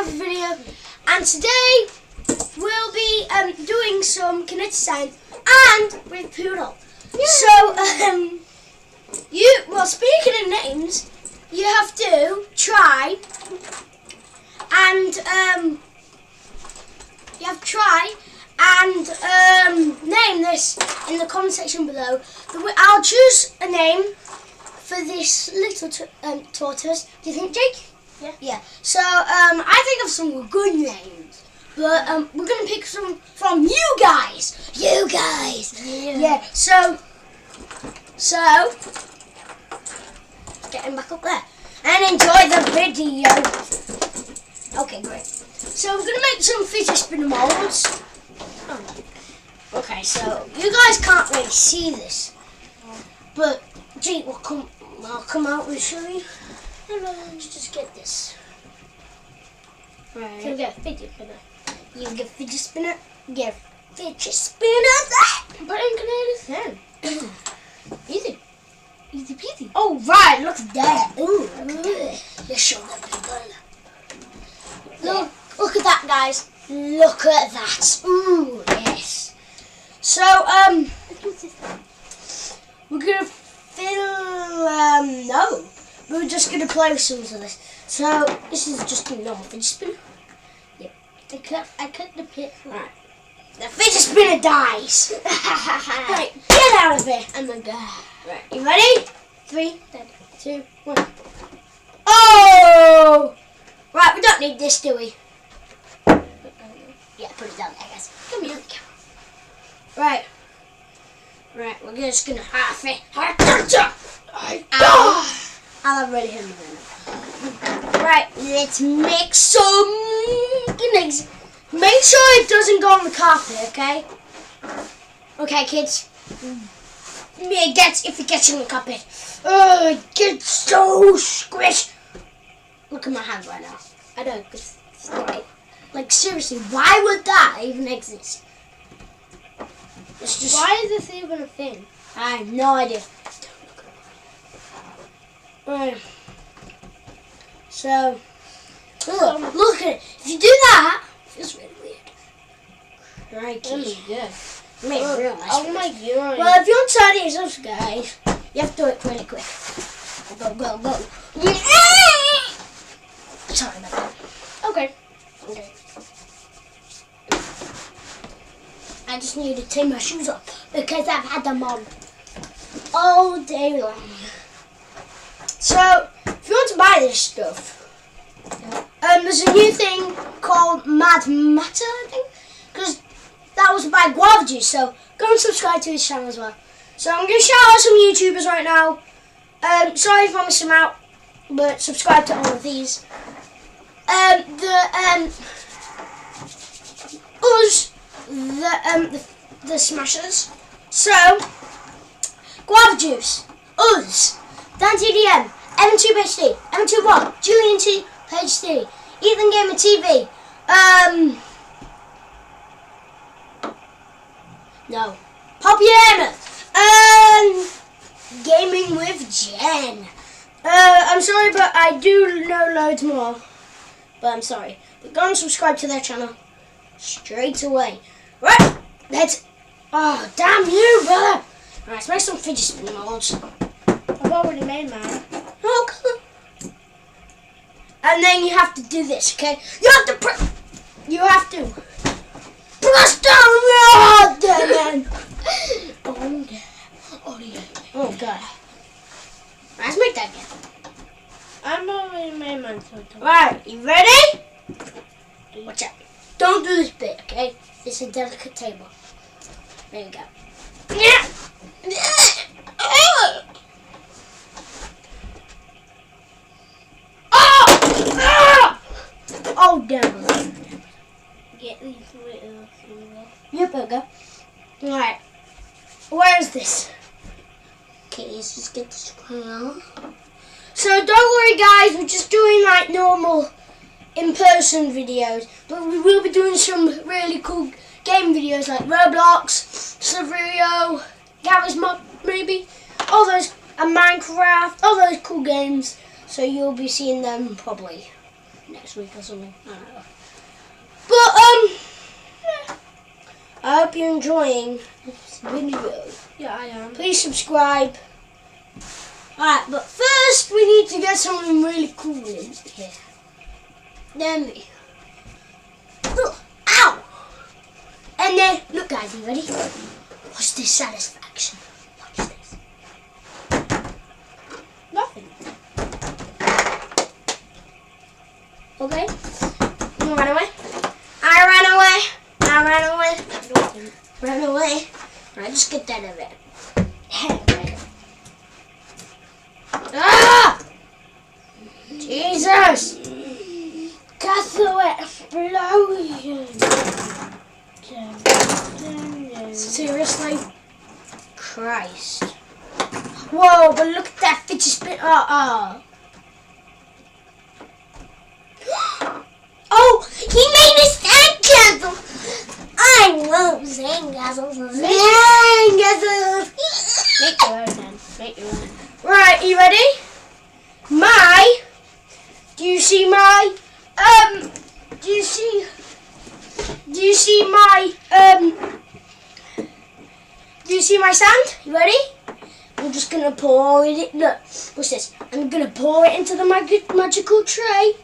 another video, and today we'll be doing some Kinetic Sand and with Poodle. Yeah. So speaking of names, you have to try and name this in the comment section below. I'll choose a name for this little tortoise. Do you think, Jake? Yeah. Yeah. So I think of some good names, but we're gonna pick some from you guys. You guys. Yeah. So get him back up there and enjoy the video. Okay, great. So we're gonna make some fidget spinner molds. Okay, so you guys can't really see this, but Jake will I'll come out and show you. Let's just get this. Right. So we get a fidget spinner. You get fidget spinner. Get fidget spinner. But I'm gonna sand. Easy. Easy peasy. Oh right, look at that. Ooh, look at that. Let's show them people. Look at that, guys. Look at that. Ooh, yes. So we're gonna no. We're just going to play with some of this. So, this is just a normal fidget spinner. Yep. I cut the pit. Right. The fidget spinner dies. Right, get out of it. Oh my god. Right, you ready? 3, 2, 1. Oh! Right, we don't need this, do we? Yeah, put it down there, guys. Come here. Right. Right, we're just going to half it. I'll have ready him then. Right, let's make some eggs. Make sure it doesn't go on the carpet, okay? Okay, kids. If it gets in the carpet. Oh, it gets so squished. Look at my hand right now. I don't. Like seriously, why would that even exist? Why is this even a thing? I have no idea. Right. So, look at it. If you do that, it feels really weird. Right, kids. Make it real nice. Oh my god. Well, if you want to try these up, guys, you have to do it really quick. Go. Sorry about that. Okay. I just need to take my shoes off because I've had them on all day long. So, if you want to buy this stuff, there's a new thing called Mad Matter, I think, because that was by Guava Juice, so go and subscribe to his channel as well. So I'm going to shout out some YouTubers right now. Sorry if I missed them out, but subscribe to all of these. The Smashers. So, Guava Juice, Us, Dan TDM, M2PhD, M21, Julian T, PhD, Ethan Gamer TV, no, Poppy Emma, Gaming with Jen. I'm sorry, but I do know loads more, but I'm sorry. But go and subscribe to their channel straight away. Right, oh, damn you, brother. Right, let's make some fidget spinner molds. I've already made mine. Oh, cool. And then you have to do this, okay? You have to press down the man. Oh god. Right, let's make that again. I've already made mine. Right, you ready? Watch out. Don't do this bit, okay? It's a delicate table. There you go. Oh, damn. Get these little. Yep, there we go. Alright. Where is this? Okay, let's just get this around. So don't worry, guys. We're just doing like normal in-person videos. But we will be doing some really cool game videos like Roblox, Severio, Garry's Mod, maybe. All those, and Minecraft. All those cool games. So you'll be seeing them probably next week or something. I don't know. But I hope you're enjoying this video. Yeah, I am. Please subscribe. Alright, but first we need to get something really cool in here. Then we look, ow! And then look, guys, you ready? Watch this satisfaction. Watch this. Nothing. Okay? You run away? I ran away. I ran away. Nothing. Run away. Alright, just get that out of there. Ah! Jesus! Get the explosion! Seriously? Christ. Whoa, but look at that fidget spin. Oh, he made a sandcastle! I love sandcastles. Sandcastles! Make your own then. Make your own. Right, you ready? Do you see my sand? You ready? I'm just gonna pour it. Look, what's this? I'm gonna pour it into the magical tray.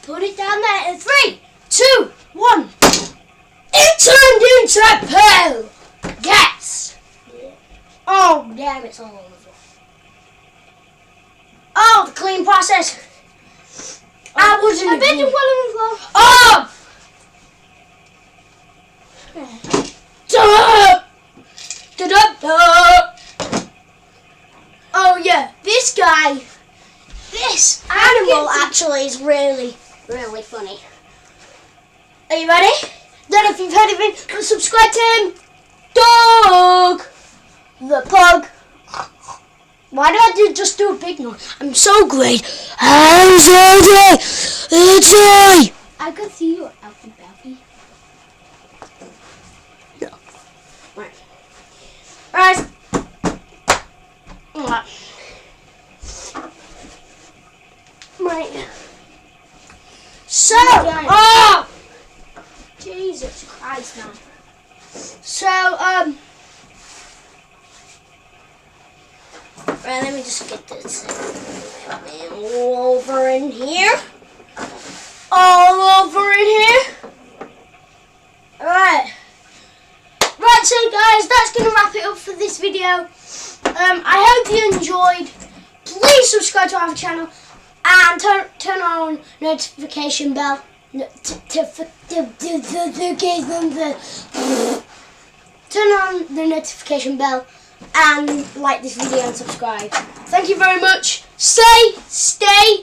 Put it down there in 3, 2, 1. It turned into poo. Yes. Oh damn! It's all over. Oh, the clean process. I wasn't. I bet you fell on the floor. Oh! Duh! Da-da-da! Oh yeah, this animal actually is really, really funny. Are you ready? Don't know if you've heard of him, but subscribe to him. Dog! The pug. Why do I just do a big noise? I'm so great. I'm so great. I could see you, Alfie. No. Right. Right. Right. So, oh! Jesus Christ, man. So, right, let me just get this all over in here. All over in here. Alright. Right, so guys, that's going to wrap it up for this video. I hope you enjoyed. Please subscribe to our channel and turn on notification bell. Turn on the notification bell and like this video and subscribe. Thank you very much. Stay